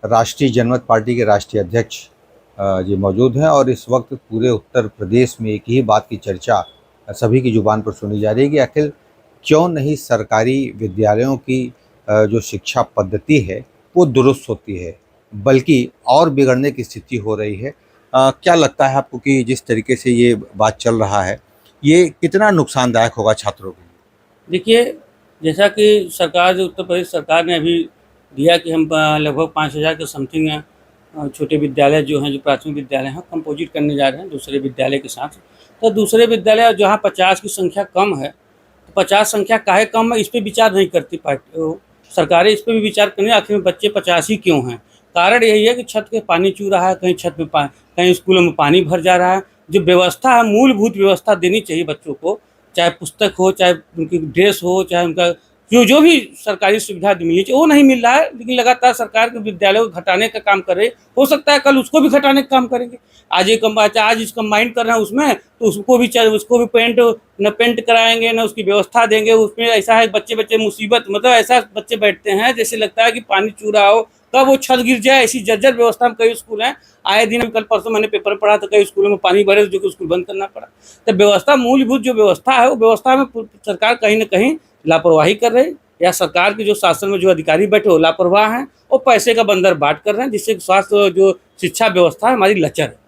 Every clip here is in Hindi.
राष्ट्रीय जनमत पार्टी के राष्ट्रीय अध्यक्ष जी मौजूद हैं और इस वक्त पूरे उत्तर प्रदेश में एक ही बात की चर्चा सभी की जुबान पर सुनी जा रही है कि आखिर क्यों नहीं सरकारी विद्यालयों की जो शिक्षा पद्धति है वो दुरुस्त होती है, बल्कि और बिगड़ने की स्थिति हो रही है। क्या लगता है आपको कि जिस तरीके से ये बात चल रहा है, ये कितना नुकसानदायक होगा छात्रों के लिए? देखिए, जैसा कि सरकार जो उत्तर प्रदेश सरकार ने अभी दिया कि हम लगभग 5,000 के समथिंग छोटे विद्यालय जो हैं, जो प्राथमिक विद्यालय हैं, कंपोजिट करने जा रहे हैं दूसरे विद्यालय के साथ। तो दूसरे विद्यालय जहाँ 50 की संख्या कम है, तो 50 संख्या काहे कम है, इस पे विचार नहीं करती पार्टी सरकारें। इस पे भी विचार करें आखिर में बच्चे 50 ही क्यों हैं। कारण यही है कि छत पे पानी चू रहा है, कहीं छत में कहीं स्कूलों में पानी भर जा रहा है। जो व्यवस्था है, मूलभूत व्यवस्था देनी चाहिए बच्चों को, चाहे पुस्तक हो, चाहे उनकी ड्रेस हो, चाहे उनका जो भी सरकारी सुविधा मिलनी चाहिए वो नहीं मिल रहा है। लेकिन लगातार सरकार के विद्यालयों को घटाने का काम कर रही है। हो सकता है कल उसको भी घटाने का काम करेंगे। आज इस कंबाइंड कर रहे हैं उसमें, तो उसको भी पेंट कराएंगे, न उसकी व्यवस्था देंगे। उसमें ऐसा है बच्चे मुसीबत, मतलब ऐसा बच्चे बैठते हैं जैसे लगता है कि पानी चू रहा हो, कब वो छत गिर जाए, ऐसी जर्जर व्यवस्था में कई स्कूल हैं। आए दिन कल परसों मैंने पेपर पढ़ा तो कई स्कूलों में पानी भरे जो कि स्कूल बंद करना पड़ा। तो व्यवस्था, मूलभूत जो व्यवस्था है, वो व्यवस्था में सरकार कहीं ना कहीं लापरवाही कर रही है, या सरकार के जो शासन में जो अधिकारी बैठे वो लापरवाह हैं और पैसे का बंदर बाट कर रहे हैं, जिससे स्वास्थ्य जो शिक्षा व्यवस्था है हमारी लचर है।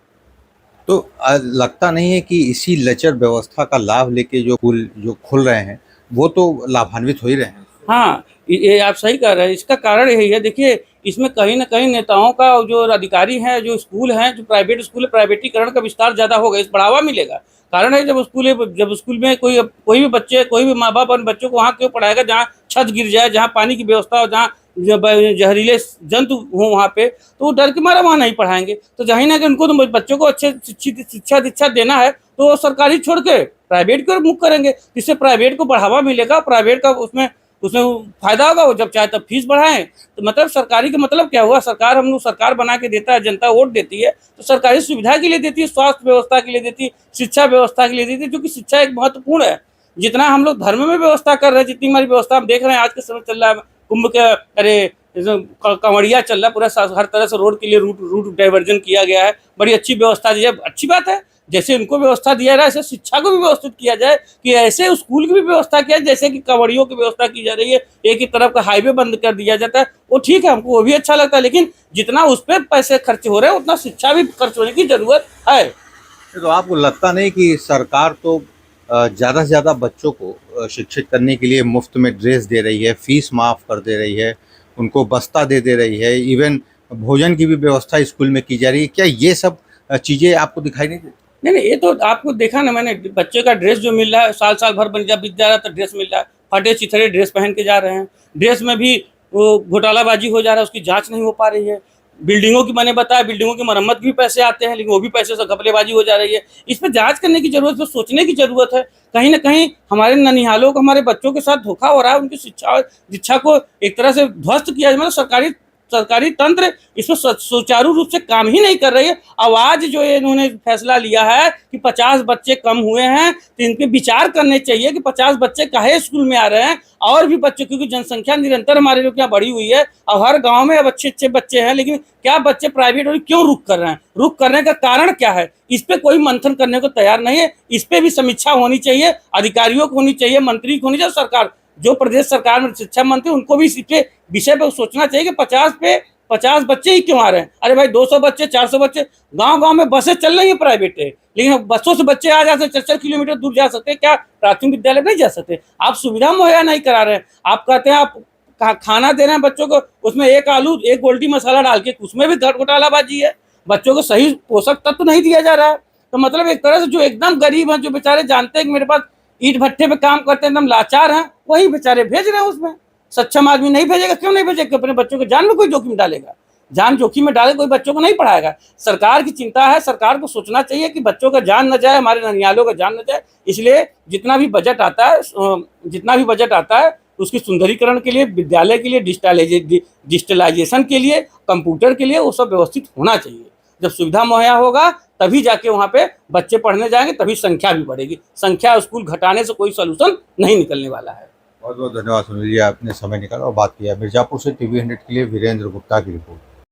तो लगता नहीं है कि इसी लचर व्यवस्था का लाभ लेके जो स्कूल जो खुल रहे हैं वो तो लाभान्वित हो ही रहे हैं? हाँ, ये आप सही कह रहे हैं। इसका कारण यही है, देखिए इसमें कहीं न कहीं नेताओं का जो अधिकारी हैं, जो स्कूल हैं, जो प्राइवेट स्कूल है, प्राइवेटीकरण का विस्तार ज़्यादा होगा, इस बढ़ावा मिलेगा। कारण है जब स्कूल में कोई भी बच्चे, कोई भी माँ-बाप अपने बच्चों को वहाँ क्यों पढ़ाएगा जहाँ छत गिर जाए, जहाँ पानी की व्यवस्था हो, जहाँ जहरीले जंतु हों वहाँ पे, तो वो डर के मारे वहाँ नहीं पढ़ाएँगे। तो कहीं न कहीं उनको तो बच्चों को अच्छे शिक्षा देना है, तो वो सरकारी छोड़ के प्राइवेट की ओर मुँह करेंगे। इससे प्राइवेट को बढ़ावा मिलेगा, प्राइवेट का उसमें उसमें फ़ायदा होगा। वो जब चाहे तब फीस बढ़ाएँ। तो मतलब सरकारी का मतलब क्या हुआ, सरकार हम लोग सरकार बना के देता है, जनता वोट देती है, तो सरकारी सुविधा के लिए देती है, स्वास्थ्य व्यवस्था के लिए देती है, शिक्षा व्यवस्था के लिए देती है, क्योंकि शिक्षा एक महत्वपूर्ण है। जितना हम लोग धर्म में व्यवस्था कर रहे हैं, जितनी हमारी व्यवस्था हम देख रहे हैं आज के समय चल रहा है, कुंभ के अरे कंवड़िया चल रहा है पूरा, हर तरह से रोड के लिए रूट डाइवर्जन किया गया है, बड़ी अच्छी व्यवस्था दी है, अच्छी बात है। जैसे उनको व्यवस्था दिया रहा है, ऐसे शिक्षा को भी व्यवस्थित किया जाए, कि ऐसे स्कूल की भी व्यवस्था किया जाए जैसे कि कवड़ियों की व्यवस्था की जा रही है। एक ही तरफ का हाईवे बंद कर दिया जाता है, वो ठीक है, हमको वो भी अच्छा लगता है, लेकिन जितना उस पर पैसे खर्च हो रहे हैं उतना शिक्षा भी खर्च होने की जरूरत है। तो आपको लगता नहीं कि सरकार तो ज़्यादा से ज़्यादा बच्चों को शिक्षित करने के लिए मुफ्त में ड्रेस दे रही है, फीस माफ़ कर दे रही है, उनको बस्ता दे रही है, इवन भोजन की भी व्यवस्था स्कूल में की जा रही है? क्या ये सब चीज़ें आपको दिखाई नहीं देती? नहीं, ये तो आपको देखा ना मैंने, बच्चे का ड्रेस जो मिल रहा है, साल भर बन जा बीत जा रहा है, तो ड्रेस मिल रहा है, फटे-चिथड़े ड्रेस पहन के जा रहे हैं। ड्रेस में भी वो घोटालाबाजी हो जा रहा है, उसकी जाँच नहीं हो पा रही है। बिल्डिंगों की मैंने बताया, बिल्डिंगों की मरम्मत के भी पैसे आते हैं, लेकिन वो भी पैसे से घपलेबाजी हो जा रही है। इस पे जाँच करने की ज़रूरत है, सोचने की ज़रूरत है। कहीं न कहीं हमारे ननिहालों को, हमारे बच्चों के साथ धोखा हो रहा है, उनकी शिक्षा को एक तरह से ध्वस्त किया जाए, मतलब सरकारी तंत्र इसमें सुचारू रूप से काम ही नहीं कर रही है। अब आज जो इन्होंने फैसला लिया है कि 50 बच्चे कम हुए हैं, तो इनके विचार करने चाहिए कि 50 बच्चे काहे स्कूल में आ रहे हैं, और भी बच्चे, क्योंकि जनसंख्या निरंतर हमारे लोग यहाँ बढ़ी हुई है। अब हर गांव में अब अच्छे बच्चे हैं, लेकिन क्या बच्चे प्राइवेट और क्यों रुक कर रहे हैं, रुक करने का कारण क्या है, इस पे कोई मंथन करने को तैयार नहीं है। इस पे भी समीक्षा होनी चाहिए, अधिकारियों को होनी चाहिए, मंत्री को होनी चाहिए, सरकार जो प्रदेश सरकार में शिक्षा मंत्री, उनको भी इस विषय पर सोचना चाहिए कि 50 बच्चे ही क्यों आ रहे हैं। अरे भाई 200 बच्चे, 400 बच्चे, गांव में बसें चल रही है प्राइवेट है, लेकिन बसों से बच्चे आ जा सकते, 4 किलोमीटर दूर जा सकते, क्या प्राथमिक विद्यालय नहीं जा सकते? आप सुविधा मुहैया नहीं करा रहे हैं। आप कहते हैं आप खाना दे रहे हैं बच्चों को, उसमें एक आलू, एक गोल्टी मसाला डाल के, उसमें भी घोटालाबाजी है। बच्चों को सही पोषक तत्व नहीं दिया जा रहा है। तो मतलब एक तरह से जो एकदम गरीब हैं, जो बेचारे जानते हैं कि मेरे पास ईंट भट्टे पे काम करते हैं, एकदम लाचार हैं, वही बेचारे भेज रहे हैं उसमें। सक्षम आदमी नहीं भेजेगा, क्यों नहीं भेजेगा? अपने बच्चों के जान में कोई जोखिम डालेगा? जान जोखिम में डाले कोई बच्चों को नहीं पढ़ाएगा। सरकार की चिंता है, सरकार को सोचना चाहिए कि बच्चों का जान न जाए, हमारे ननिहालों का जान न जाए। इसलिए जितना भी बजट आता है उसकी सुंदरीकरण के लिए, विद्यालय के लिए, डिजिटलाइजेशन के लिए, कंप्यूटर के लिए, वो सब व्यवस्थित होना चाहिए। जब सुविधा मुहैया होगा तभी जाके वहाँ पे बच्चे पढ़ने जाएंगे, तभी संख्या भी बढ़ेगी। संख्या स्कूल घटाने से कोई सोल्यूशन नहीं निकलने वाला है। बहुत बहुत धन्यवाद सुनील जी, आपने समय निकाला और बात किया। मिर्ज़ापुर से TV 100 के लिए वीरेंद्र गुप्ता की रिपोर्ट।